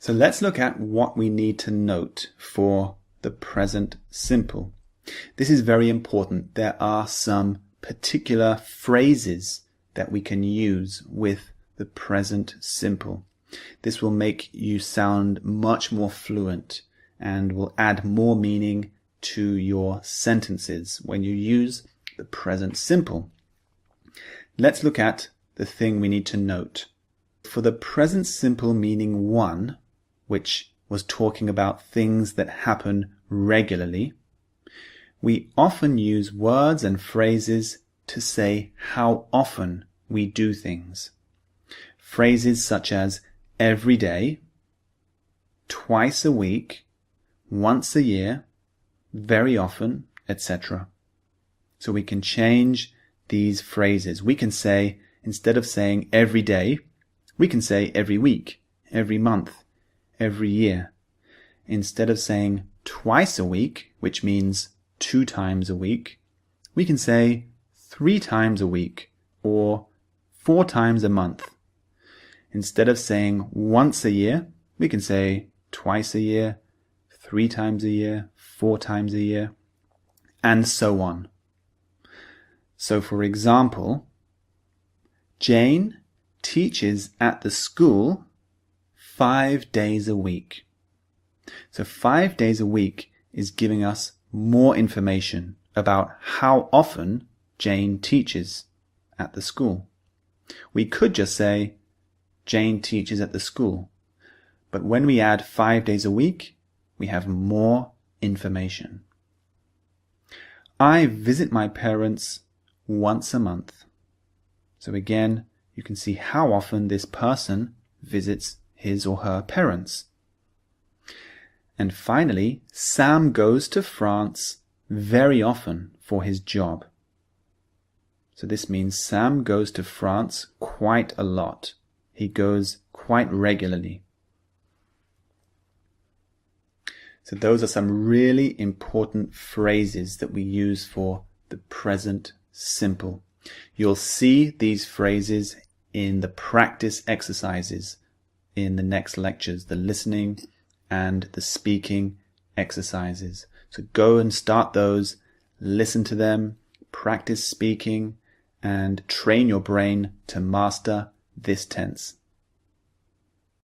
So let's look at what we need to note for the present simple. This is very important. There are some particular phrases that we can use with the present simple. This will make you sound much more fluent and will add more meaning to your sentences when you use the present simple. Let's look at the thing we need to note. For the present simple meaning 1, which was talking about things that happen regularly, we often use words and phrases to say how often we do things. Phrases such as every day, twice a week, once a year, very often, etc. So we can change these phrases. We can say, instead of saying every day, we can say every week, every month, every year. Instead of saying twice a week, which means 2 times a week, we can say 3 times a week or 4 times a month. Instead of saying once a year, we can say twice a year, 3 times a year, 4 times a year, and so on. So for example, Jane teaches at the school 5 days a week. So 5 days a week is giving us more information about how often Jane teaches at the school. We could just say Jane teaches at the school, but when we add 5 days a week, we have more information. I visit my parents once a month. So again, you can see how often this person visits his or her parents. And finally, Sam goes to France very often for his job. So this means Sam goes to France quite a lot. He goes quite regularly. So those are some really important phrases that we use for the present simple. You'll see these phrases in the practice exercises in the next lectures, the listening and the speaking exercises. So go and start those, listen to them, practice speaking, and train your brain to master this tense.